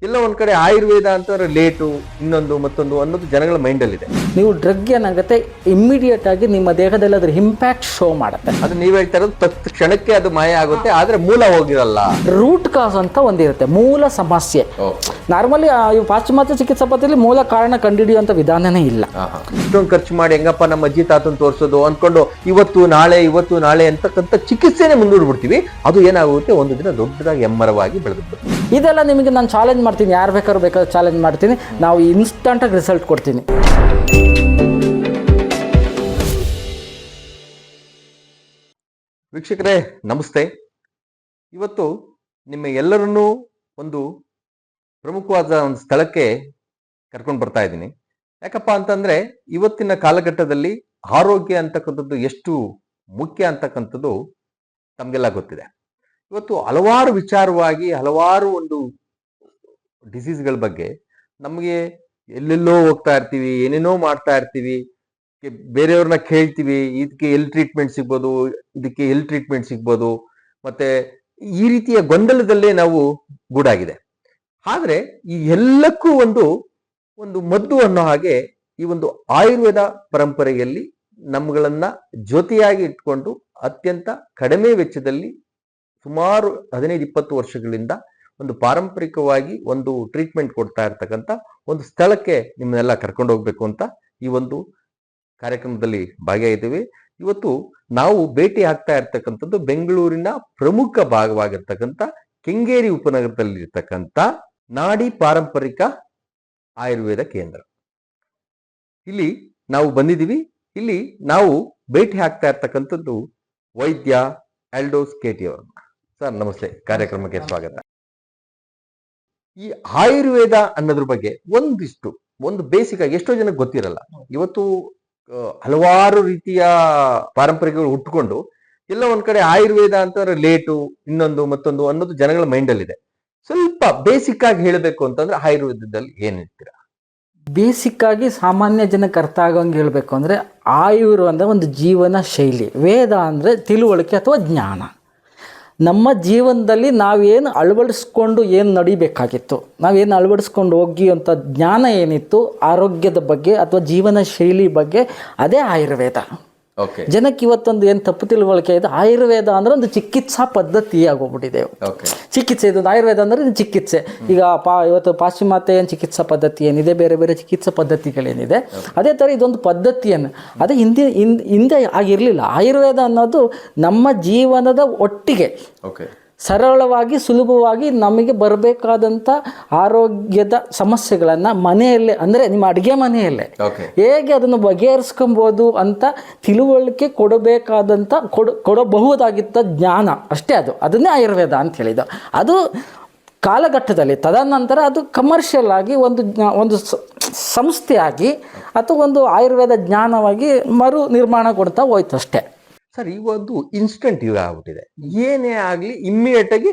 ಎಲ್ಲ ಒಂದ್ ಕಡೆ ಆಯುರ್ವೇದ ಅಂತಂದ್ರೆ ಲೇಟು ಇನ್ನೊಂದು ಮತ್ತೊಂದು ಅನ್ನೋದು ಜನಗಳ ಮೈಂಡಲ್ಲಿದೆ. ನೀವು ಡ್ರಗ್ ಏನಾಗುತ್ತೆ ಇಮ್ಮಿಡಿಯೇಟ್ ಆಗಿ ನಿಮ್ಮ ದೇಹದಲ್ಲಿ ಅದ್ರ ಇಂಪ್ಯಾಕ್ಟ್ ಶೋ ಮಾಡುತ್ತೆ. ಅದು ನೀವ್ ಹೇಳ್ತಾ ಇರೋದು ತಕ್ಷಣಕ್ಕೆ ಅದು ಮಾಯ ಆಗುತ್ತೆ, ಆದ್ರೆ ಮೂಲ ಹೋಗಿರಲ್ಲ. ರೂಟ್ ಕಾಸ್ ಅಂತ ಒಂದಿರುತ್ತೆ, ಮೂಲ ಸಮಸ್ಯೆ. ನಾರ್ಮಲಿ ಪಾಶ್ಚಿಮಾತ್ಯ ಚಿಕಿತ್ಸಾ ಪದ್ಧತಿಯಲ್ಲಿ ಮೂಲ ಕಾರಣ ಕಂಡುಹಿಡಿಯುವಂತ ವಿಧಾನನೇ ಇಲ್ಲ. ಇಷ್ಟೊಂದು ಖರ್ಚು ಮಾಡಿ ಹೆಂಗಪ್ಪ ನಮ್ಮ ಅಜ್ಜಿ ತಾತನ್ ತೋರಿಸೋದು ಅನ್ಕೊಂಡು ಇವತ್ತು ನಾಳೆ ಅಂತಕ್ಕಂಥ ಚಿಕಿತ್ಸೆನೆ ಮುಂದೂಡ್ಬಿಡ್ತೀವಿ. ಅದು ಏನಾಗುತ್ತೆ, ಒಂದು ದಿನ ದೊಡ್ಡದಾಗಿ ಎಮ್ಮರವಾಗಿ ಬೆಳೆದ್ಬಿಡುತ್ತೆ. ಇದೆಲ್ಲ ನಿಮಗೆ ನಾನು ಚಾಲೆಂಜ್ ಮಾಡ್ತೀನಿ, ಯಾರು ಬೇಕಾದ್ರೂ ಚಾಲೆಂಜ್ ಮಾಡ್ತೀನಿ. ನಾವು ಇನ್ಸ್ಟಂಟಾಗಿ ರಿಸಲ್ಟ್ ಕೊಡ್ತೀನಿ. ವೀಕ್ಷಕರೇ ನಮಸ್ತೆ. ಇವತ್ತು ನಿಮ್ಮ ಎಲ್ಲರನ್ನೂ ಒಂದು ಪ್ರಮುಖವಾದ ಒಂದು ಸ್ಥಳಕ್ಕೆ ಕರ್ಕೊಂಡು ಬರ್ತಾ ಇದ್ದೀನಿ. ಯಾಕಪ್ಪ ಅಂತಂದ್ರೆ ಇವತ್ತಿನ ಕಾಲಘಟ್ಟದಲ್ಲಿ ಆರೋಗ್ಯ ಅಂತಕ್ಕಂಥದ್ದು ಎಷ್ಟು ಮುಖ್ಯ ಅಂತಕ್ಕಂಥದ್ದು ತಮಗೆಲ್ಲ ಗೊತ್ತಿದೆ. ಇವತ್ತು ಹಲವಾರು ವಿಚಾರವಾಗಿ ಹಲವಾರು ಒಂದು ಡಿಸೀಸ್ಗಳ ಬಗ್ಗೆ ನಮಗೆ ಎಲ್ಲೆಲ್ಲೋ ಹೋಗ್ತಾ ಇರ್ತೀವಿ, ಏನೇನೋ ಮಾಡ್ತಾ ಇರ್ತೀವಿ, ಬೇರೆಯವ್ರನ್ನ ಕೇಳ್ತೀವಿ, ಇದಕ್ಕೆ ಎಲ್ಲಿ ಟ್ರೀಟ್ಮೆಂಟ್ ಸಿಗ್ಬೋದು, ಇದಕ್ಕೆ ಎಲ್ಲಿ ಟ್ರೀಟ್ಮೆಂಟ್ ಸಿಗ್ಬೋದು, ಮತ್ತೆ ಈ ರೀತಿಯ ಗೊಂದಲದಲ್ಲೇ ನಾವು ಗೂಡಾಗಿದೆ. ಆದ್ರೆ ಈ ಎಲ್ಲಕ್ಕೂ ಒಂದು ಮದ್ದು ಅನ್ನೋ ಹಾಗೆ ಈ ಒಂದು ಆಯುರ್ವೇದ ಪರಂಪರೆಯಲ್ಲಿ ನಮ್ಗಳನ್ನ ಜೊತೆಯಾಗಿ ಇಟ್ಕೊಂಡು ಅತ್ಯಂತ ಕಡಿಮೆ ವೆಚ್ಚದಲ್ಲಿ ಸುಮಾರು 15-20 ವರ್ಷಗಳಿಂದ ಒಂದು ಪಾರಂಪರಿಕವಾಗಿ ಒಂದು ಟ್ರೀಟ್ಮೆಂಟ್ ಕೊಡ್ತಾ ಇರ್ತಕ್ಕಂಥ ಒಂದು ಸ್ಥಳಕ್ಕೆ ನಿಮ್ಮನ್ನೆಲ್ಲ ಕರ್ಕೊಂಡು ಹೋಗ್ಬೇಕು ಅಂತ ಈ ಒಂದು ಕಾರ್ಯಕ್ರಮದಲ್ಲಿ ಭಾಗಿಯಾಗಿದ್ದೀವಿ. ಇವತ್ತು ನಾವು ಭೇಟಿ ಆಗ್ತಾ ಇರ್ತಕ್ಕಂಥದ್ದು ಬೆಂಗಳೂರಿನ ಪ್ರಮುಖ ಭಾಗವಾಗಿರ್ತಕ್ಕಂಥ ಕೆಂಗೇರಿ ಉಪನಗರದಲ್ಲಿ ಇರ್ತಕ್ಕಂಥ ನಾಡಿ ಪಾರಂಪರಿಕ ಆಯುರ್ವೇದ ಕೇಂದ್ರ. ಇಲ್ಲಿ ನಾವು ಬಂದಿದ್ದೀವಿ. ಇಲ್ಲಿ ನಾವು ಭೇಟಿ ಆಗ್ತಾ ಇರ್ತಕ್ಕಂಥದ್ದು ವೈದ್ಯ ಆಲ್ಡೋಸ್ ಕೇಟಿ ಅವರು. ಸರ್ ನಮಸ್ತೆ, ಕಾರ್ಯಕ್ರಮಕ್ಕೆ ಸ್ವಾಗತ. ಈ ಆಯುರ್ವೇದ ಅನ್ನೋದ್ರ ಬಗ್ಗೆ ಒಂದು ಬೇಸಿಕ್ ಆಗಿ ಎಷ್ಟೋ ಜನಕ್ಕೆ ಗೊತ್ತಿರಲ್ಲ. ಇವತ್ತು ಹಲವಾರು ರೀತಿಯ ಪಾರಂಪರಿಕಗಳು ಹುಟ್ಟುಕೊಂಡು ಎಲ್ಲ ಒಂದ್ ಕಡೆ ಆಯುರ್ವೇದ ಅಂತಂದ್ರೆ ಲೇಟು ಇನ್ನೊಂದು ಮತ್ತೊಂದು ಅನ್ನೋದು ಜನಗಳ ಮೈಂಡಲ್ಲಿದೆ. ಸ್ವಲ್ಪ ಬೇಸಿಕ್ ಆಗಿ ಹೇಳಬೇಕು ಅಂತಂದ್ರೆ ಆಯುರ್ವೇದದಲ್ಲಿ ಏನ್ ಹೇಳ್ತೀರಾ? ಬೇಸಿಕ್ ಆಗಿ ಸಾಮಾನ್ಯ ಜನಕ್ಕೆ ಅರ್ಥ ಆಗೋಂಗೆ ಹೇಳಬೇಕು ಅಂದರೆ ಆಯುರ್ವೇದ ಅಂದರೆ ಒಂದು ಜೀವನ ಶೈಲಿ, ವೇದ ಅಂದರೆ ತಿಳುವಳಿಕೆ ಅಥವಾ ಜ್ಞಾನ. ನಮ್ಮ ಜೀವನದಲ್ಲಿ ನಾವೇನು ಅಳವಡಿಸ್ಕೊಂಡು ಏನು ನಡಿಬೇಕಾಗಿತ್ತು, ನಾವೇನು ಅಳವಡಿಸ್ಕೊಂಡು ಹೋಗಿ ಅಂತ ಜ್ಞಾನ ಏನಿತ್ತು ಆರೋಗ್ಯದ ಬಗ್ಗೆ ಅಥವಾ ಜೀವನ ಶೈಲಿ ಬಗ್ಗೆ, ಅದೇ ಆಯುರ್ವೇದ. ಜನಕ್ಕೆ ಇವತ್ತೊಂದು ಏನು ತಪ್ಪು ತಿಳುವಳಿಕೆ ಇದೆ, ಆಯುರ್ವೇದ ಅಂದರೆ ಒಂದು ಚಿಕಿತ್ಸಾ ಪದ್ಧತಿ ಆಗೋಗ್ಬಿಟ್ಟಿದೆ. ಚಿಕಿತ್ಸೆ ಇದು ಆಯುರ್ವೇದ ಅಂದರೆ ಇದು ಚಿಕಿತ್ಸೆ. ಈಗ ಇವತ್ತು ಪಾಶ್ಚಿಮಾತ್ಯ ಏನು ಚಿಕಿತ್ಸಾ ಪದ್ಧತಿ ಏನಿದೆ, ಬೇರೆ ಬೇರೆ ಚಿಕಿತ್ಸಾ ಪದ್ಧತಿಗಳೇನಿದೆ, ಅದೇ ಥರ ಇದೊಂದು ಪದ್ಧತಿಯನ್ನು ಅದೇ ಹಿಂದೆ ಆಗಿರಲಿಲ್ಲ. ಆಯುರ್ವೇದ ಅನ್ನೋದು ನಮ್ಮ ಜೀವನದ ಒಟ್ಟಿಗೆ ಸರಳವಾಗಿ ಸುಲಭವಾಗಿ ನಮಗೆ ಬರಬೇಕಾದಂಥ ಆರೋಗ್ಯದ ಸಮಸ್ಯೆಗಳನ್ನು ಮನೆಯಲ್ಲೇ ಅಂದರೆ ನಿಮ್ಮ ಅಡುಗೆ ಮನೆಯಲ್ಲೇ ಹೇಗೆ ಅದನ್ನು ಬಗೆಹರಿಸ್ಕೊಬೋದು ಅಂತ ತಿಳುವಳಿಕೆ ಕೊಡಬೇಕಾದಂಥ ಕೊಡಬಹುದಾಗಿದ್ದ ಜ್ಞಾನ ಅಷ್ಟೇ. ಅದನ್ನೇ ಆಯುರ್ವೇದ ಅಂತ ಹೇಳಿದ್ದು. ಅದು ಕಾಲಘಟ್ಟದಲ್ಲಿ ತದನಂತರ ಅದು ಕಮರ್ಷಿಯಲ್ ಆಗಿ ಒಂದು ಸಂಸ್ಥೆಯಾಗಿ ಅಥವಾ ಒಂದು ಆಯುರ್ವೇದ ಜ್ಞಾನವಾಗಿ ಮರು ನಿರ್ಮಾಣ ಕೊಡ್ತಾ ಹೋಯ್ತು ಅಷ್ಟೇ. ಸರ್, ಈ ಒಂದು ಇನ್ಸ್ಟಂಟ್ ಯುಗ ಆಗ್ಬಿಟ್ಟಿದೆ. ಏನೇ ಆಗ್ಲಿ ಇಮ್ಮಿಡಿಯೇಟ್ ಆಗಿ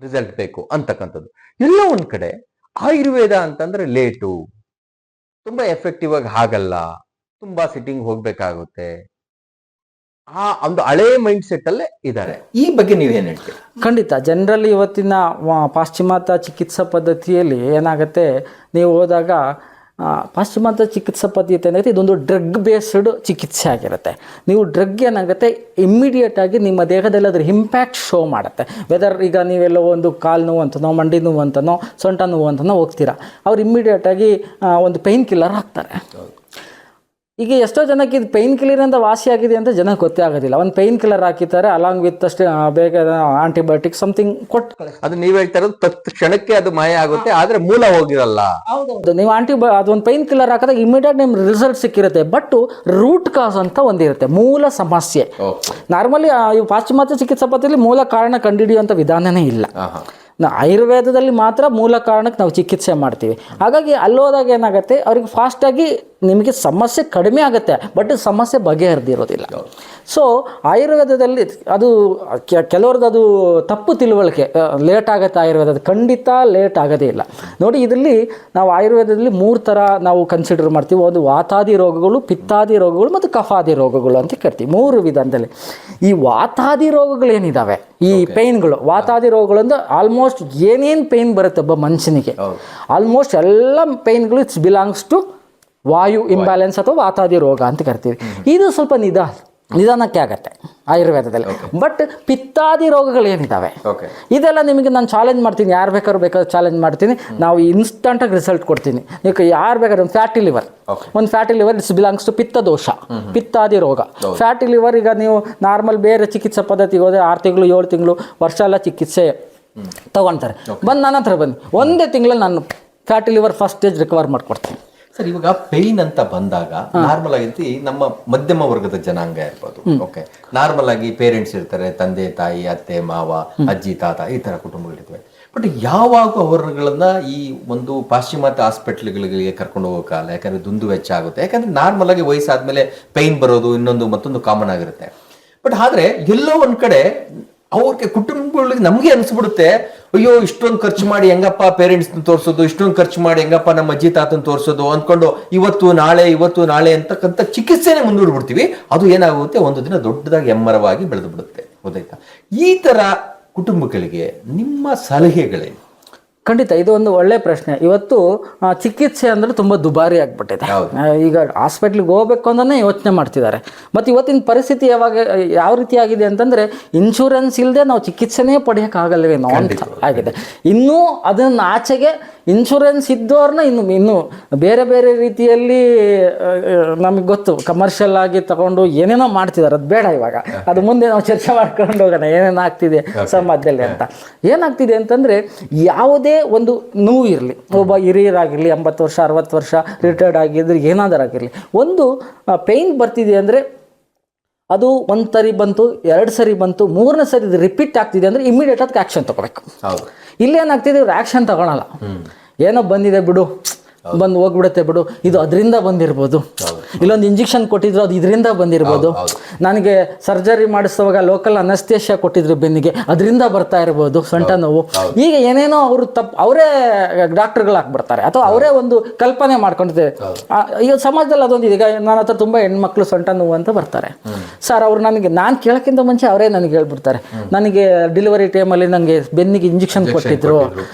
ರಿಸಲ್ಟ್ ಬೇಕು ಅಂತಕ್ಕಂಥದ್ದು. ಎಲ್ಲ ಒಂದ್ ಕಡೆ ಆಯುರ್ವೇದ ಅಂತಂದ್ರೆ ಲೇಟು, ತುಂಬಾ ಎಫೆಕ್ಟಿವ್ ಆಗಿ ಆಗಲ್ಲ, ತುಂಬಾ ಸಿಟ್ಟಿಂಗ್ ಹೋಗ್ಬೇಕಾಗುತ್ತೆ, ಆ ಒಂದು ಹಳೇ ಮೈಂಡ್ ಸೆಟ್ ಅಲ್ಲೇ ಇದ್ದಾರೆ. ಈ ಬಗ್ಗೆ ನೀವೇನ್ ಹೇಳ್ತೀರಿ? ಖಂಡಿತ. ಜನರಲಿ ಇವತ್ತಿನ ಪಾಶ್ಚಿಮಾತ್ಯ ಚಿಕಿತ್ಸಾ ಪದ್ಧತಿಯಲ್ಲಿ ಏನಾಗುತ್ತೆ, ನೀವು ಹೋದಾಗ ಪಾಶ್ಚಿಮಾತ್ಯ ಚಿಕಿತ್ಸಾ ಪದ್ಧತಿ ಏನಾಗುತ್ತೆ, ಇದೊಂದು ಡ್ರಗ್ ಬೇಸ್ಡ್ ಚಿಕಿತ್ಸೆ ಆಗಿರುತ್ತೆ. ನೀವು ಡ್ರಗ್ ಏನಾಗುತ್ತೆ ಇಮ್ಮಿಡಿಯೇಟ್ ಆಗಿ ನಿಮ್ಮ ದೇಹದಲ್ಲಿ ಅದ್ರ ಇಂಪ್ಯಾಕ್ಟ್ ಶೋ ಮಾಡುತ್ತೆ. ವೆದರ್ ಈಗ ನೀವೆಲ್ಲೋ ಒಂದು ಕಾಲು ನೋವು ಅಂತನೋ, ಮಂಡಿ ನೋವು ಅಂತನೋ, ಸೊಂಟ ನೋವು ಅಂತನೋ ಹೋಗ್ತೀರಾ, ಅವ್ರು ಇಮ್ಮಿಡಿಯೇಟಾಗಿ ಒಂದು ಪೈನ್ ಕಿಲ್ಲರ್ ಹಾಕ್ತಾರೆ. ಈಗ ಎಷ್ಟೋ ಜನಕ್ಕೆ ಇದು ಪೈನ್ ಕಿಲ್ಲರ್ ಅಂತ ವಾಸಿ ಆಗಿದೆ ಅಂತ ಜನಕ್ಕೆ ಗೊತ್ತೇ ಆಗೋದಿಲ್ಲ. ಒಂದು ಪೈನ್ ಕಿಲ್ಲರ್ ಹಾಕಿದ್ದಾರೆ ಅಲಾಂಗ್ ವಿತ್ ಅಷ್ಟೇ ಬೇಗ ಆಂಟಿಬಯೋಟಿಕ್ ಸಮಥಿಂಗ್ ಕೊಟ್ಟು, ಅದು ನೀವ್ ಹೇಳ್ತಾ ಇರೋದು ತಕ್ಷಣಕ್ಕೆ ಅದು ಮಾಯ ಆಗುತ್ತೆ, ಆದ್ರೆ ಮೂಲ ಹೋಗಿರಲ್ಲ. ಹೌದೌದು. ನೀವು ಅದೊಂದು ಪೈನ್ ಕಿಲ್ಲರ್ ಹಾಕಿದಾಗ ಇಮಿಡಿಯೇಟ್ ನಿಮ್ಗೆ ರಿಸಲ್ಟ್ ಸಿಕ್ಕಿರುತ್ತೆ. ಬಟ್ ರೂಟ್ ಕಾಸ್ ಅಂತ ಒಂದಿರುತ್ತೆ, ಮೂಲ ಸಮಸ್ಯೆ. ನಾರ್ಮಲಿ ಪಾಶ್ಚಿಮಾತ್ಯ ಚಿಕಿತ್ಸಾ ಪದ್ಧತಿಯಲ್ಲಿ ಮೂಲ ಕಾರಣ ಕಂಡುಹಿಡಿಯುವಂಥ ವಿಧಾನನೇ ಇಲ್ಲ. ಆಯುರ್ವೇದದಲ್ಲಿ ಮಾತ್ರ ಮೂಲ ಕಾರಣಕ್ಕೆ ನಾವು ಚಿಕಿತ್ಸೆ ಮಾಡ್ತೀವಿ. ಹಾಗಾಗಿ ಅಲ್ಲೋದಾಗ ಏನಾಗುತ್ತೆ, ಅವ್ರಿಗೆ ಫಾಸ್ಟಾಗಿ ನಿಮಗೆ ಸಮಸ್ಯೆ ಕಡಿಮೆ ಆಗುತ್ತೆ, ಬಟ್ ಸಮಸ್ಯೆ ಬಗೆಹರಿದಿರೋದಿಲ್ಲ. ಸೊ ಆಯುರ್ವೇದದಲ್ಲಿ ಅದು ಕೆಲವ್ರದ್ದು ಅದು ತಪ್ಪು ತಿಳುವಳಿಕೆ, ಲೇಟ್ ಆಗುತ್ತೆ ಆಯುರ್ವೇದದ. ಖಂಡಿತ ಲೇಟ್ ಆಗೋದೇ ಇಲ್ಲ. ನೋಡಿ, ಇದರಲ್ಲಿ ನಾವು ಆಯುರ್ವೇದದಲ್ಲಿ 3 ಥರ ನಾವು ಕನ್ಸಿಡರ್ ಮಾಡ್ತೀವಿ. ಒಂದು ವಾತಾದಿ ರೋಗಗಳು, ಪಿತ್ತಾದಿ ರೋಗಗಳು ಮತ್ತು ಕಫಾದಿ ರೋಗಗಳು ಅಂತ ಕರಿತೀವಿ. 3 ವಿಧದಲ್ಲಿ ಈ ವಾತಾದಿ ರೋಗಗಳೇನಿದ್ದಾವೆ, ಈ ಪೈನ್ಗಳು, ವಾತಾದಿ ರೋಗಗಳು ಅಂದರೆ ಆಲ್ಮೋಸ್ಟ್ ಆಲ್ಮೋಸ್ಟ್ ಏನೇನು ಪೇಯ್ನ್ ಬರುತ್ತೆ ಒಬ್ಬ ಮನುಷ್ಯನಿಗೆ, ಆಲ್ಮೋಸ್ಟ್ ಎಲ್ಲ ಪೇಯ್ನ್ಗಳು ಇಟ್ಸ್ ಬಿಲಾಂಗ್ಸ್ ಟು ವಾಯು ಇಂಬ್ಯಾಲೆನ್ಸ್ ಅಥವಾ ವಾತಾದಿ ರೋಗ ಅಂತ ಕರಿತೀವಿ. ಇದು ಸ್ವಲ್ಪ ನಿಧಾನಕ್ಕೆ ಆಗತ್ತೆ ಆಯುರ್ವೇದದಲ್ಲಿ. ಬಟ್ ಪಿತ್ತಾದಿ ರೋಗಗಳೇನಿದ್ದಾವೆ ಇದೆಲ್ಲ ನಿಮಗೆ ನಾನು ಚಾಲೆಂಜ್ ಮಾಡ್ತೀನಿ, ಯಾರು ಬೇಕಾದ್ರೂ ಚಾಲೆಂಜ್ ಮಾಡ್ತೀನಿ. ನಾವು ಇನ್ಸ್ಟಂಟಾಗಿ ರಿಸಲ್ಟ್ ಕೊಡ್ತೀನಿ. ಈಗ ಯಾರು ಬೇಕಾದ್ರೆ ಒಂದು fatty liver it's belongs to ಪಿತ್ತ ದೋಷ, ಪಿತ್ತಾದಿ ರೋಗ. ಫ್ಯಾಟಿ ಲಿವರ್ ಈಗ ನೀವು ನಾರ್ಮಲ್ ಬೇರೆ ಚಿಕಿತ್ಸಾ ಪದ್ಧತಿಗೆ ಹೋದರೆ 6 ತಿಂಗಳು 7 ತಿಂಗಳು ವರ್ಷ ಎಲ್ಲ ಚಿಕಿತ್ಸೆ ತಗೊಳ್ತಾರೆ. ಬಂದು ನನ್ನ ಹತ್ರ ಬನ್ನಿ, ಒಂದೇ ತಿಂಗಳಲ್ಲಿ ನಾನು fatty liver first stage recover ಮಾಡಿಕೊಡ್ತೀನಿ. ಸರ್, ಇವಾಗ ಪೇಯ್ನ್ ಅಂತ ಬಂದಾಗ ನಾರ್ಮಲ್ ಆಗಿ ನಮ್ಮ ಮಧ್ಯಮ ವರ್ಗದ ಜನಾಂಗ ಇರ್ಬೋದು. ಓಕೆ, ನಾರ್ಮಲ್ ಆಗಿ ಪೇರೆಂಟ್ಸ್ ಇರ್ತಾರೆ, ತಂದೆ ತಾಯಿ ಅತ್ತೆ ಮಾವ ಅಜ್ಜಿ ತಾತ ಈ ತರ ಕುಟುಂಬಗಳಿರ್ತವೆ. ಬಟ್ ಯಾವಾಗ ಅವರುಗಳನ್ನ ಈ ಒಂದು ಪಾಶ್ಚಿಮಾತ್ಯ ಹಾಸ್ಪಿಟ್ಲ್ಗಳಿಗೆ ಕರ್ಕೊಂಡು ಹೋಗೋಕ್ಕಾಗಲ್ಲ, ಯಾಕಂದ್ರೆ ದುಂದು ವೆಚ್ಚ ಆಗುತ್ತೆ. ಯಾಕಂದ್ರೆ ನಾರ್ಮಲ್ ಆಗಿ ವಯಸ್ಸಾದ್ಮೇಲೆ ಪೇಯ್ನ್ ಬರೋದು ಮತ್ತೊಂದು ಕಾಮನ್ ಆಗಿರುತ್ತೆ. ಬಟ್ ಆದ್ರೆ ಎಲ್ಲೋ ಒಂದ್ ಕಡೆ ಅವ್ರಿಗೆ ಕುಟುಂಬಗಳಿಗೆ ನಮ್ಗೆ ಅನ್ಸ್ಬಿಡುತ್ತೆ, ಅಯ್ಯೋ ಇಷ್ಟೊಂದು ಖರ್ಚು ಮಾಡಿ ಹೆಂಗಪ್ಪ ಪೇರೆಂಟ್ಸ್ ತೋರಿಸೋದು, ಇಷ್ಟೊಂದು ಖರ್ಚು ಮಾಡಿ ಹೆಂಗಪ್ಪ ನಮ್ಮ ಅಜ್ಜಿ ತಾತನ ತೋರಿಸೋದು ಅಂದ್ಕೊಂಡು ಇವತ್ತು ನಾಳೆ ಅಂತಕ್ಕಂಥ ಚಿಕಿತ್ಸೆನೇ ಮುಂದೂಡ್ಬಿಡ್ತೀವಿ. ಅದು ಏನಾಗುತ್ತೆ, ಒಂದು ದಿನ ದೊಡ್ಡದಾಗಿ ಎಮ್ಮರವಾಗಿ ಬೆಳೆದು ಬಿಡುತ್ತೆ. ಗೊತ್ತಾಯ್ತಾ? ಈ ತರ ಕುಟುಂಬಗಳಿಗೆ ನಿಮ್ಮ ಸಲಹೆಗಳೇನು? ಖಂಡಿತ ಇದು ಒಂದು ಒಳ್ಳೆ ಪ್ರಶ್ನೆ. ಇವತ್ತು ಚಿಕಿತ್ಸೆ ಅಂದರೆ ತುಂಬ ದುಬಾರಿ ಆಗಿಬಿಟ್ಟಿದೆ. ಈಗ ಹಾಸ್ಪಿಟ್ಲಿಗೆ ಹೋಗ್ಬೇಕು ಅಂದ್ರೆ ಯೋಚನೆ ಮಾಡ್ತಿದ್ದಾರೆ. ಮತ್ತು ಇವತ್ತಿನ ಪರಿಸ್ಥಿತಿ ಯಾವ ರೀತಿ ಆಗಿದೆ ಅಂತಂದರೆ, ಇನ್ಶೂರೆನ್ಸ್ ಇಲ್ಲದೆ ನಾವು ಚಿಕಿತ್ಸೆನೇ ಪಡೆಯೋಕ್ಕಾಗಲ್ವೇನೋ ಅಂತ ಆಗಿದೆ. ಇನ್ನೂ ಅದನ್ನು ಆಚೆಗೆ ಇನ್ಶೂರೆನ್ಸ್ ಇದ್ದವ್ರನ್ನ ಇನ್ನು ಬೇರೆ ಬೇರೆ ರೀತಿಯಲ್ಲಿ ನಮಗೆ ಗೊತ್ತು, ಕಮರ್ಷಿಯಲ್ ಆಗಿ ತಗೊಂಡು ಏನೇನೋ ಮಾಡ್ತಿದ್ದಾರೆ. ಅದು ಬೇಡ ಇವಾಗ, ಅದು ಮುಂದೆ ನಾವು ಚರ್ಚೆ ಮಾಡ್ಕೊಂಡು ಹೋಗೋಣ ಏನೇನು ಆಗ್ತಿದೆ ಸಮಾಜದಲ್ಲಿ ಅಂತ. ಏನಾಗ್ತಿದೆ ಅಂತಂದರೆ, ಯಾವುದೇ ಒಂದು ನೋವು ಇರಲಿ, ಒಬ್ಬ ಹಿರಿಯರಾಗಿರಲಿ, 80 ವರ್ಷ 60 ವರ್ಷ ರಿಟೈರ್ಡ್ ಆಗಿದ್ರೆ ಏನಾದರೂ ಆಗಿರಲಿ, ಒಂದು ಪೇಯ್ನ್ ಬರ್ತಿದೆ ಅಂದರೆ ಅದು 1 ಸರಿ ಬಂತು, 2 ಸರಿ ಬಂತು, 3ನೇ ಸರಿ ಇದು ರಿಪೀಟ್ ಆಗ್ತಿದೆ ಅಂದರೆ ಇಮಿಡಿಯೇಟ್ ಅದಕ್ಕೆ ಆ್ಯಕ್ಷನ್ ತೊಗೋಬೇಕು. ಇಲ್ಲೇನಾಗ್ತಿದೆ, ಇವ್ರು ಆ್ಯಕ್ಷನ್ ತಗೊಳಲ್ಲ. ಏನೋ ಬಂದಿದೆ ಬಿಡು, ಬಂದು ಹೋಗ್ಬಿಡುತ್ತೆ ಬಿಡು, ಇದು ಅದರಿಂದ ಬಂದಿರ್ಬೋದು, ಇಲ್ಲೊಂದು ಇಂಜೆಕ್ಷನ್ ಕೊಟ್ಟಿದ್ರು ಅದು ಇದರಿಂದ ಬಂದಿರ್ಬೋದು, ನನಗೆ ಸರ್ಜರಿ ಮಾಡಿಸುವಾಗ ಲೋಕಲ್ ಅನಸ್ತೇಷಿಯಾ ಕೊಟ್ಟಿದ್ರು ಬೆನ್ನಿಗೆ, ಅದರಿಂದ ಬರ್ತಾ ಇರ್ಬೋದು ಸೊಂಟ ನೋವು. ಈಗ ಏನೇನೋ ಅವರು ಅವರೇ ಡಾಕ್ಟರ್ಗಳಾಗ್ಬಿಡ್ತಾರೆ, ಅಥವಾ ಅವರೇ ಒಂದು ಕಲ್ಪನೆ ಮಾಡ್ಕೊಂಡಿದ್ದಾರೆ. ಈಗ ಸಮಾಜದಲ್ಲಿ ಅದೊಂದು ಈಗ ನನ್ನ ಹತ್ರ ತುಂಬ ಹೆಣ್ಮಕ್ಳು ಸೊಂಟ ನೋವು ಅಂತ ಬರ್ತಾರೆ. ಸರ್ ಅವ್ರು ನಾನು ಕೇಳೋಕ್ಕಿಂತ ಮುಂಚೆ ಅವರೇ ನನಗೆ ಹೇಳ್ಬಿಡ್ತಾರೆ, ನನಗೆ ಡೆಲಿವರಿ ಟೈಮಲ್ಲಿ ನನಗೆ ಬೆನ್ನಿಗೆ ಇಂಜೆಕ್ಷನ್ ಕೊಟ್ಟಿದ್ರು,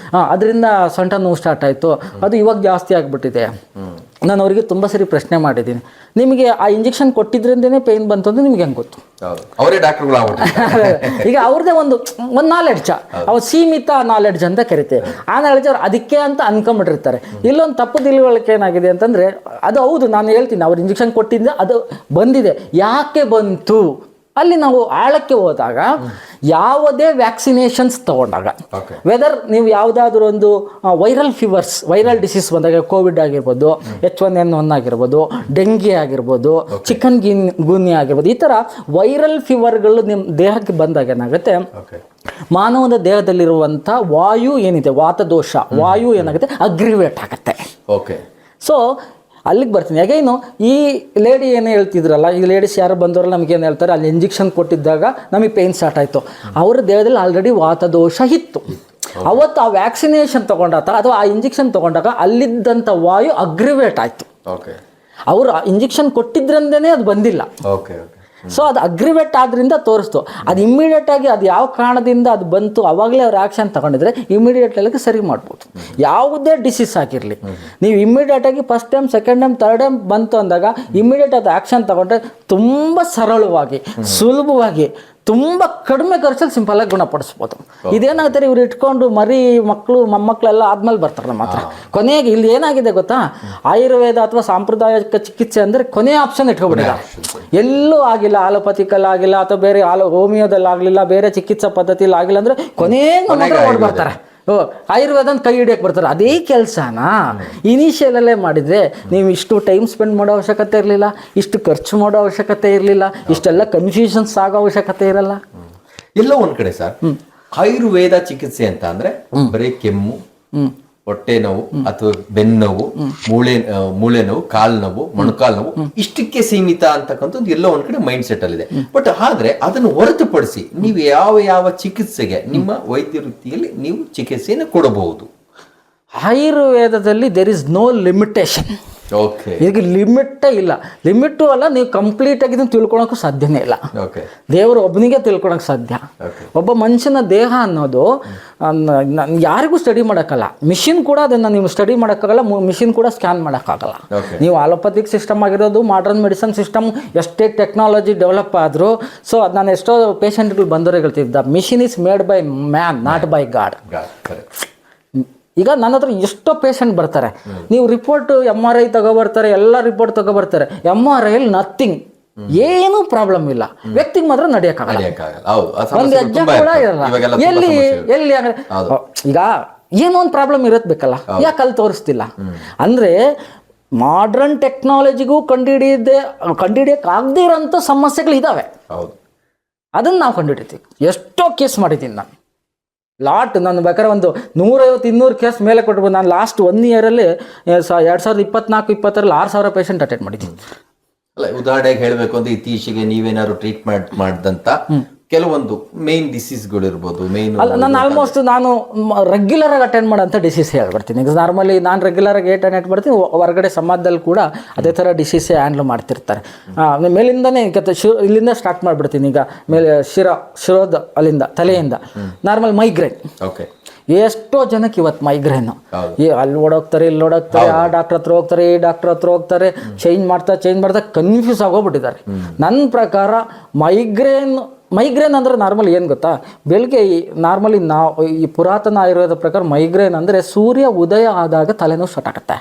ಅದರಿಂದ ಸೊಂಟ ನೋವು ಸ್ಟಾರ್ಟ್ ಆಯಿತು, ಅದು ಇವಾಗ ಜಾಸ್ತಿ ಆಗಿಬಿಟ್ಟಿದೆ. ನಾನು ಅವರಿಗೆ ತುಂಬ ಸರಿ ಪ್ರಶ್ನೆ ಮಾಡಿದ್ದೀನಿ, ನಿಮಗೆ ಆ ಇಂಜೆಕ್ಷನ್ ಕೊಟ್ಟಿದ್ರಿಂದನೇ ಪೇಯ್ನ್ ಬಂತು ಅಂತ ನಿಮ್ಗೆ ಹೆಂಗೆ ಗೊತ್ತು? ಅವರೇ ಡಾಕ್ಟರ್ಗಳು. ಈಗ ಅವ್ರದ್ದೇ ಒಂದು ನಾಲೆಡ್ಜ್, ಅವ್ರು ಸೀಮಿತ ನಾಲೆಡ್ಜ್ ಅಂತ ಕರಿತೇವೆ. ಆ ನಾಲೆಡ್ಜ್ ಅವ್ರು ಅದಕ್ಕೆ ಅಂತ ಅನ್ಕೊಂಡ್ಬಿಟ್ಟಿರ್ತಾರೆ. ಇಲ್ಲೊಂದು ತಪ್ಪು ತಿಳುವಳಿಕೆ ಏನಾಗಿದೆ ಅಂತಂದರೆ, ಅದು ಹೌದು, ನಾನು ಹೇಳ್ತೀನಿ, ಅವ್ರು ಇಂಜೆಕ್ಷನ್ ಕೊಟ್ಟಿದ್ದೆ ಅದು ಬಂದಿದೆ, ಯಾಕೆ ಬಂತು ಅಲ್ಲಿ ನಾವು ಆಳಕ್ಕೆ ಹೋದಾಗ, ಯಾವುದೇ ವ್ಯಾಕ್ಸಿನೇಷನ್ಸ್ ತಗೊಂಡಾಗ, ವೆದರ್ ನೀವು ಯಾವುದಾದ್ರೂ ಒಂದು ವೈರಲ್ ಫೀವರ್ಸ್, ವೈರಲ್ ಡಿಸೀಸ್ ಬಂದಾಗ, ಕೋವಿಡ್ ಆಗಿರ್ಬೋದು, H1N1 ಆಗಿರ್ಬೋದು, ಡೆಂಗಿ ಆಗಿರ್ಬೋದು, ಚಿಕನ್ ಗುನ್ಯಾ ಆಗಿರ್ಬೋದು, ಈ ಥರ ವೈರಲ್ ಫೀವರ್ಗಳು ನಿಮ್ಮ ದೇಹಕ್ಕೆ ಬಂದಾಗ ಏನಾಗುತ್ತೆ, ಮಾನವನ ದೇಹದಲ್ಲಿರುವಂಥ ವಾಯು ಏನಿದೆ, ವಾತದೋಷ ವಾಯು ಏನಾಗುತ್ತೆ, ಅಗ್ರಿವೇಟ್ ಆಗುತ್ತೆ. ಸೊ ಅಲ್ಲಿಗೆ ಬರ್ತೀನಿ. ಹೇಗೇನು ಈ ಲೇಡಿ ಏನು ಹೇಳ್ತಿದ್ರಲ್ಲ, ಈ ಲೇಡೀಸ್ ಯಾರು ಬಂದವರಲ್ಲ ನಮಗೇನು ಹೇಳ್ತಾರೆ, ಅಲ್ಲಿ ಇಂಜೆಕ್ಷನ್ ಕೊಟ್ಟಿದ್ದಾಗ ನಮಗೆ ಪೇಯ್ನ್ ಸ್ಟಾರ್ಟ್ ಆಯಿತು, ಅವ್ರ ದೇಹದಲ್ಲಿ ಆಲ್ರೆಡಿ ವಾತದೋಷ ಇತ್ತು. ಅವತ್ತು ಆ ವ್ಯಾಕ್ಸಿನೇಷನ್ ತೊಗೊಂಡಾಗ ಅಥವಾ ಆ ಇಂಜೆಕ್ಷನ್ ತೊಗೊಂಡಾಗ ಅಲ್ಲಿದ್ದಂಥ ವಾಯು ಅಗ್ರಿವೇಟ್ ಆಯಿತು. ಅವರು ಇಂಜೆಕ್ಷನ್ ಕೊಟ್ಟಿದ್ರಿಂದನೇ ಅದು ಬಂದಿಲ್ಲ. ಸೊ ಅದು ಅಗ್ರಿವೇಟ್ ಆದ್ರಿಂದ ತೋರಿಸ್ತು. ಅದು ಇಮ್ಮಿಡಿಯೇಟಾಗಿ ಅದು ಯಾವ ಕಾರಣದಿಂದ ಅದು ಬಂತು ಅವಾಗಲೇ ಅವ್ರು ಆ್ಯಕ್ಷನ್ ತಗೊಂಡಿದ್ರೆ ಇಮಿಡಿಯೇಟ್ಲಿ ಸರಿ ಮಾಡ್ಬೋದು. ಯಾವುದೇ ಡಿಸೀಸ್ ಆಗಿರಲಿ, ನೀವು ಇಮ್ಮಿಡಿಯೇಟಾಗಿ first time, second time, third time ಬಂತು ಅಂದಾಗ ಇಮ್ಮಿಡಿಯೇಟ್ ಅದು ಆ್ಯಕ್ಷನ್ ತಗೊಂಡ್ರೆ ತುಂಬ ಸರಳವಾಗಿ, ಸುಲಭವಾಗಿ, ತುಂಬ ಕಡಿಮೆ ಖರ್ಚಲ್ಲಿ ಸಿಂಪಲಾಗಿ ಗುಣಪಡಿಸ್ಬೋದು. ಇದೇನಾಗ್ತಾರೆ, ಇವ್ರು ಇಟ್ಕೊಂಡು ಮರಿ ಮಕ್ಕಳು ಮೊಮ್ಮಕ್ಕಳೆಲ್ಲ ಆದ್ಮೇಲೆ ಬರ್ತಾರೆ ನಮ್ಮ ಹತ್ರ. ಕೊನೆಗೆ ಇಲ್ಲಿ ಏನಾಗಿದೆ ಗೊತ್ತಾ, ಆಯುರ್ವೇದ ಅಥವಾ ಸಾಂಪ್ರದಾಯಿಕ ಚಿಕಿತ್ಸೆ ಅಂದರೆ ಕೊನೆಯ ಆಪ್ಷನ್ ಇಟ್ಕೊಬಿಟ್ಟಿದ್ದಾರೆ. ಎಲ್ಲೂ ಆಗಿಲ್ಲ, ಆಲೋಪತಿಕಲ್ಲಿ ಆಗಿಲ್ಲ, ಅಥವಾ ಬೇರೆ ಹೋಮಿಯೋದಲ್ಲಿ ಆಗಲಿಲ್ಲ, ಬೇರೆ ಚಿಕಿತ್ಸಾ ಪದ್ಧತಿಯಲ್ಲಿ ಆಗಿಲ್ಲ ಅಂದರೆ ಕೊನೆಗೆ ಓಡಿ ಬರ್ತಾರೆ, ಆಯುರ್ವೇದ ಕೈ ಹಿಡಿಯಕ್ಕೆ ಬರ್ತಾರೆ. ಅದೇ ಕೆಲಸನ ಇನಿಷಿಯಲಲ್ಲೇ ಮಾಡಿದರೆ ನೀವು ಇಷ್ಟು ಟೈಮ್ ಸ್ಪೆಂಡ್ ಮಾಡೋ ಅವಶ್ಯಕತೆ ಇರಲಿಲ್ಲ, ಇಷ್ಟು ಖರ್ಚು ಮಾಡೋ ಅವಶ್ಯಕತೆ ಇರಲಿಲ್ಲ, ಇಷ್ಟೆಲ್ಲ ಕನ್ಫ್ಯೂಷನ್ಸ್ ಆಗೋ ಅವಶ್ಯಕತೆ ಇರಲ್ಲ. ಎಲ್ಲೋ ಒಂದ್ ಕಡೆ ಸರ್, ಆಯುರ್ವೇದ ಚಿಕಿತ್ಸೆ ಅಂತ ಅಂದ್ರೆ ಬರೀ ಕೆಮ್ಮು, ಹೊಟ್ಟೆ ನೋವು ಅಥವಾ ಬೆನ್ನೋವು, ಮೂಳೆ ನೋವು, ಕಾಲು ನೋವು, ಮೊಣಕಾಲು ನೋವು, ಇಷ್ಟಕ್ಕೆ ಸೀಮಿತ ಅಂತಕ್ಕಂಥದ್ದು ಎಲ್ಲೋ ಒಂದ್ ಕಡೆ ಮೈಂಡ್ ಸೆಟ್ ಅಲ್ಲಿದೆ. ಬಟ್ ಆದ್ರೆ ಅದನ್ನು ಹೊರತುಪಡಿಸಿ ನೀವು ಯಾವ ಚಿಕಿತ್ಸೆಗೆ ನಿಮ್ಮ ವೈದ್ಯ ವೃತ್ತಿಯಲ್ಲಿ ನೀವು ಚಿಕಿತ್ಸೆಯನ್ನು ಕೊಡಬಹುದು? ಆಯುರ್ವೇದದಲ್ಲಿ there is no limitation. Okay. ಇದಕ್ಕೆ ಲಿಮಿಟೇ ಇಲ್ಲ. ಲಿಮಿಟು ಅಲ್ಲ, ನೀವು ಕಂಪ್ಲೀಟಾಗಿ ಇದನ್ನು ತಿಳ್ಕೊಳಕ್ಕೂ ಸಾಧ್ಯನೇ ಇಲ್ಲ. ಓಕೆ. ದೇವರು ಒಬ್ಬನಿಗೆ ತಿಳ್ಕೊಳಕ್ಕೆ ಸಾಧ್ಯ. ಒಬ್ಬ ಮನುಷ್ಯನ ದೇಹ ಅನ್ನೋದು ಯಾರಿಗೂ ಸ್ಟಡಿ ಮಾಡೋಕ್ಕಲ್ಲ. ಮಿಷಿನ್ ಕೂಡ ಅದನ್ನು ನೀವು ಸ್ಟಡಿ ಮಾಡೋಕ್ಕಾಗಲ್ಲ, ಮಿಷಿನ್ ಕೂಡ ಸ್ಕ್ಯಾನ್ ಮಾಡೋಕ್ಕಾಗಲ್ಲ. ನೀವು ಆಲೋಪತಿಕ್ ಸಿಸ್ಟಮ್ ಆಗಿರೋದು, ಮಾಡರ್ನ್ ಮೆಡಿಸನ್ ಸಿಸ್ಟಮ್ ಎಷ್ಟೇ ಟೆಕ್ನಾಲಜಿ ಡೆವಲಪ್ ಆದರೂ, ಸೊ ಅದು ನಾನು ಎಷ್ಟೋ ಪೇಷಂಟ್ಗಳು ಬಂದವರೇ ಹೇಳ್ತಿದ್ದ, machine is made by man, not by god. ಈಗ ನನ್ನ ಹತ್ರ ಎಷ್ಟೋ ಪೇಷಂಟ್ ಬರ್ತಾರೆ, ನೀವು ರಿಪೋರ್ಟ್ MRI ತಗೊಬರ್ತಾರೆ, ಎಲ್ಲ ರಿಪೋರ್ಟ್ ತಗೊಬರ್ತಾರೆ, MRI ನಥಿಂಗ್, ಏನೂ ಪ್ರಾಬ್ಲಮ್ ಇಲ್ಲ. ವ್ಯಕ್ತಿಗೆ ಮಾತ್ರ ನಡೆಯೋಕ್ಕಾಗಲ್ಲ, ಒಂದು ಹೆಜ್ಜೆ ಕೂಡ ಇರಲ್ಲ. ಎಲ್ಲಿ ಈಗ ಏನೋ ಒಂದು ಪ್ರಾಬ್ಲಮ್ ಇರತ್ಬೇಕಲ್ಲ, ಯಾಕೆ ಅಲ್ಲಿ ತೋರಿಸ್ತಿಲ್ಲ ಅಂದರೆ ಮಾಡ್ರನ್ ಟೆಕ್ನಾಲಜಿಗೂ ಕಂಡುಹಿಡಿಯೋಕ್ಕಾಗದೇ ಇರೋಂಥ ಸಮಸ್ಯೆಗಳು ಇದ್ದಾವೆ. ಅದನ್ನು ನಾವು ಕಂಡುಹಿಡಿತೀವಿ. ಎಷ್ಟೋ ಕೇಸ್ ಮಾಡಿದ್ದೀನಿ ನಾನು, ನಾನು ಬೇಕಾದ್ರೆ ಒಂದು 150-200 ಕೇಸ್ ಮೇಲೆ ಕೊಟ್ಬಿಟ್ಟು, ನಾನು ಲಾಸ್ಟ್ 1 ಇಯರಲ್ಲಿ 2024-2025 6,000 ಪೇಷಂಟ್ ಅಟೆಂಡ್ ಮಾಡಿದ್ದೀನಿ. ಅಲ್ಲ, ಉದಾಹರಣೆಗೆ ಹೇಳಬೇಕು ಅಂದ್ರೆ ಇತ್ತೀಚೆಗೆ ನೀವೇನಾದ್ರು ಟ್ರೀಟ್ಮೆಂಟ್ ಮಾಡಿದಂತ ಕೆಲವೊಂದು ಮೇನ್ ಡಿಸೀಸ್ಗಳು ಇರ್ಬೋದು. ನಾನು ಆಲ್ಮೋಸ್ಟ್ ನಾನು ರೆಗ್ಯುಲರ್ ಆಗಿ ಅಟೆಂಡ್ ಮಾಡೋಂಥ ಡಿಸೀಸ್ ಹೇಳ್ಬಿಡ್ತೀನಿ. ಈಗ ನಾರ್ಮಲಿ ನಾನು ರೆಗ್ಯುಲರ್ ಆಗಿ ಅಟೆಂಡ್ ಮಾಡ್ತೀನಿ, ಹೊರಗಡೆ ಸಮಾಜದಲ್ಲಿ ಕೂಡ ಅದೇ ಥರ ಡಿಸೀಸೇ ಹ್ಯಾಂಡ್ಲ್ ಮಾಡ್ತಿರ್ತಾರೆ. ಮೇಲಿಂದನೇ ಇಲ್ಲಿಂದ ಸ್ಟಾರ್ಟ್ ಮಾಡಿಬಿಡ್ತೀನಿ. ಈಗ ಮೇಲೆ ಶಿರೋದ ಅಲ್ಲಿಂದ ತಲೆಯಿಂದ ನಾರ್ಮಲ್ ಮೈಗ್ರೇನ್. ಓಕೆ. ಎಷ್ಟೋ ಜನಕ್ಕೆ ಇವತ್ತು ಮೈಗ್ರೇನು, ಅಲ್ಲಿ ಓಡೋಗ್ತಾರೆ, ಇಲ್ಲಿ ಓಡೋಗ್ತಾರೆ, ಆ ಡಾಕ್ಟ್ರ್ ಹತ್ರ ಹೋಗ್ತಾರೆ, ಈ ಡಾಕ್ಟ್ರ್ ಹತ್ರ ಹೋಗ್ತಾರೆ, ಚೇಂಜ್ ಮಾಡ್ತಾ ಕನ್ಫ್ಯೂಸ್ ಆಗೋಗ್ಬಿಟ್ಟಿದ್ದಾರೆ. ನನ್ನ ಪ್ರಕಾರ ಮೈಗ್ರೇನ್ ಅಂದರೆ ನಾರ್ಮಲ್ ಏನು ಗೊತ್ತಾ, ಬೆಳಗ್ಗೆ ನಾರ್ಮಲಿ ನಾವು ಈ ಪುರಾತನ ಆಯುರ್ವೇದ ಪ್ರಕಾರ ಮೈಗ್ರೇನ್ ಅಂದರೆ ಸೂರ್ಯ ಉದಯ ಆದಾಗ ತಲೆನೋವು ಸ್ಟಾರ್ಟ್ ಆಗುತ್ತೆ.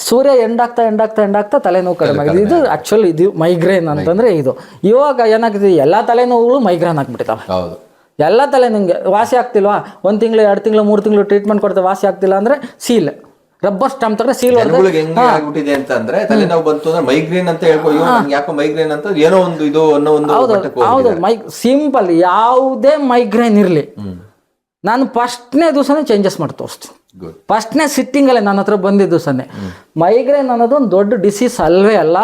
ಸೂರ್ಯ ಎಂಡಾಗ್ತಾ ತಲೆನೋವು ಕಡಿಮೆ ಆಗಿದೆ. ಇದು ಆ್ಯಕ್ಚುಲಿ ಇದು ಮೈಗ್ರೇನ್ ಅಂತಂದರೆ ಇದು. ಇವಾಗ ಏನಾಗಿದೆ, ಎಲ್ಲ ತಲೆನೋವುಗಳು ಮೈಗ್ರೇನ್ ಆಗಿಬಿಟ್ಟಿದ್ದಾವೆ. ಎಲ್ಲ ತಲೆ ನಿಮಗೆ ವಾಸಿ ಆಗ್ತಿಲ್ವಾ, 1 ತಿಂಗಳು 2 ತಿಂಗಳು 3 ತಿಂಗಳು ಟ್ರೀಟ್ಮೆಂಟ್ ಕೊಡ್ತಾರೆ, ವಾಸಿ ಆಗ್ತಿಲ್ಲ ಅಂದರೆ ಸೀಲ್ ರಬ್ಬರ್ ಸ್ಟಾಂಪ್ ತಗೊಂಡ್ರೆ ಸೀಲ್ ಆಗ್ಬಿಟ್ಟಿದೆ ಅಂತಂದ್ರೆ ತಲೆನೋವು ಬಂತು ಅಂದ್ರೆ ಮೈಗ್ರೇನ್ ಅಂತ ಹೇಳ್ಬೋದು. ಯಾಕೋ ಮೈಗ್ರೇನ್ ಅಂತ ಏನೋ ಒಂದು ಇದು ಅನ್ನೋ ಒಂದು. ಹೌದು, ಸಿಂಪಲ್. ಯಾವುದೇ ಮೈಗ್ರೇನ್ ಇರಲಿ, ನಾನು ಫಸ್ಟ್ನೇ ದಿವಸನೇ ಚೇಂಜಸ್ ಮಾಡಿ ತೋರಿಸ್ತೀನಿ. ಫಸ್ಟ್ನೇ ಸಿಟ್ಟಿಂಗಲ್ಲೇ ನನ್ನ ಹತ್ರ ಬಂದಿದ್ದ ದಿವಸನೇ. ಮೈಗ್ರೇನ್ ಅನ್ನೋದು ಒಂದು ದೊಡ್ಡ ಡಿಸೀಸ್ ಅಲ್ವೇ ಅಲ್ಲ,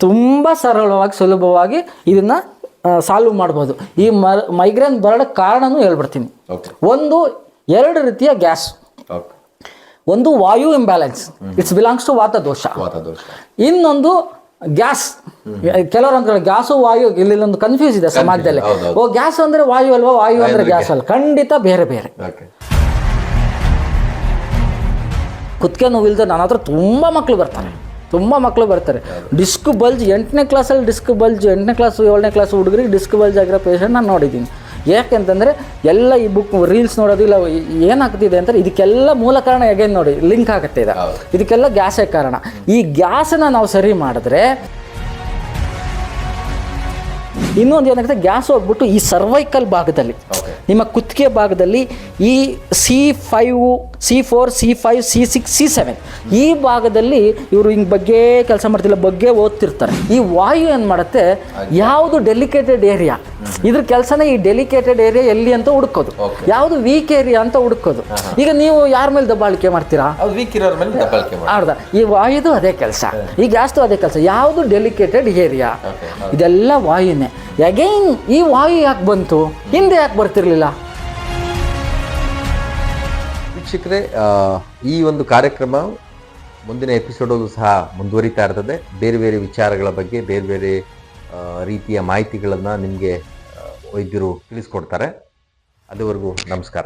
ತುಂಬ ಸರಳವಾಗಿ ಸುಲಭವಾಗಿ ಇದನ್ನ ಸಾಲ್ವ್ ಮಾಡ್ಬೋದು. ಈ ಮೈಗ್ರೇನ್ ಬರೋಕ್ಕೆ ಕಾರಣನೂ ಹೇಳ್ಬಿಡ್ತೀನಿ. 2 ರೀತಿಯ ಗ್ಯಾಸ್. ಒಂದು ವಾಯು ಇಂಬ್ಯಾಲೆನ್ಸ್, ಇಟ್ಸ್ ಬಿಲಾಂಗ್ಸ್ ಟು ವಾತ ದೋಷ. ಇನ್ನೊಂದು ಗ್ಯಾಸ್. ಕೆಲವರು ಅಂತ ಗ್ಯಾಸು ವಾಯು, ಇಲ್ಲೊಂದು ಕನ್ಫ್ಯೂಸ್ ಇದೆ ಸಮಾಜದಲ್ಲಿ. ಗ್ಯಾಸ್ ಅಂದ್ರೆ ವಾಯು ಅಲ್ವಾ, ವಾಯು ಅಂದ್ರೆ ಗ್ಯಾಸ್ ಅಲ್ಲ, ಖಂಡಿತ ಬೇರೆ ಬೇರೆ. ಕುತ್ತಿಗೆ ನೋವಿಲ್ದೆ ನನ್ನ ಹತ್ರ ತುಂಬ ಮಕ್ಕಳು ಬರ್ತಾರೆ. ಡಿಸ್ಕ್ ಬಲ್ಜ್ 8ನೇ ಕ್ಲಾಸಲ್ಲಿ 8ನೇ ಕ್ಲಾಸು 7ನೇ ಕ್ಲಾಸು ಹುಡುಗರಿಗೆ ಡಿಸ್ಕ್ ಬಲ್ಜ್ ಆಗಿರೋ ಪೇಷಂಟ್ ನಾನು ನೋಡಿದ್ದೀನಿ. ಯಾಕೆಂತಂದರೆ ಎಲ್ಲ ಈ ಬುಕ್ ರೀಲ್ಸ್ ನೋಡೋದು ಇಲ್ಲ, ಏನಾಗ್ತಿದೆ ಅಂತ ಇದಕ್ಕೆಲ್ಲ ಮೂಲ ಕಾರಣ ಹೇಗೇನು ನೋಡಿ ಲಿಂಕ್ ಆಗುತ್ತೆ. ಇದಕ್ಕೆಲ್ಲ ಗ್ಯಾಸೇ ಕಾರಣ. ಈ ಗ್ಯಾಸನ್ನು ನಾವು ಸರಿ ಮಾಡಿದ್ರೆ, ಇನ್ನೊಂದು ಏನಾಗುತ್ತೆ, ಗ್ಯಾಸ್ ಹೋಗ್ಬಿಟ್ಟು ಈ ಸರ್ವೈಕಲ್ ಭಾಗದಲ್ಲಿ, ನಿಮ್ಮ ಕುತ್ತಿಗೆ ಭಾಗದಲ್ಲಿ ಈ C5, C4, C5, C6, C7 ಈ ಭಾಗದಲ್ಲಿ ಇವರು ಹಿಂಗೆ ಬಗ್ಗೆ ಕೆಲಸ ಮಾಡ್ತಿಲ್ಲ, ಬಗ್ಗೆ ಓದ್ತಿರ್ತಾರೆ. ಈ ವಾಯು ಏನು ಮಾಡುತ್ತೆ, ಯಾವುದು ಡೆಲಿಕೇಟೆಡ್ ಏರಿಯಾ, ಇದ್ರ ಕೆಲಸನೇ ಈ ಡೆಲಿಕೇಟೆಡ್ ಏರಿಯಾ ಎಲ್ಲಿ ಅಂತ ಹುಡುಕೋದು, ಯಾವುದು ವೀಕ್ ಏರಿಯಾ ಅಂತ ಹುಡುಕೋದು. ಈಗ ನೀವು ಯಾರ ಮೇಲೆ ದಬ್ಬಾಳಿಕೆ ಮಾಡ್ತೀರಾ, ಅರ್ಧ ಈ ವಾಯುದು ಅದೇ ಕೆಲಸ, ಈ ಗ್ಯಾಸ್ದು ಅದೇ ಕೆಲಸ, ಯಾವುದು ಡೆಲಿಕೇಟೆಡ್ ಏರಿಯಾ, ಇದೆಲ್ಲ ವಾಯುನೇ. ಅಗೈನ್ ಈ ವಾಯು ಯಾಕೆ ಬಂತು, ಹಿಂದೆ ಯಾಕೆ ಬರ್ತಿರ್ಲಿಲ್ಲ? ವೀಕ್ಷಕರೇ, ಈ ಒಂದು ಕಾರ್ಯಕ್ರಮ ಮುಂದಿನ ಎಪಿಸೋಡಲ್ಲೂ ಸಹ ಮುಂದುವರಿತಾ ಇರ್ತದೆ. ಬೇರೆ ಬೇರೆ ವಿಚಾರಗಳ ಬಗ್ಗೆ ಬೇರೆ ಬೇರೆ ರೀತಿಯ ಮಾಹಿತಿಗಳನ್ನು ನಿಮಗೆ ವೈದ್ಯರು ತಿಳಿಸ್ಕೊಡ್ತಾರೆ. ಅದುವರೆಗೂ ನಮಸ್ಕಾರ.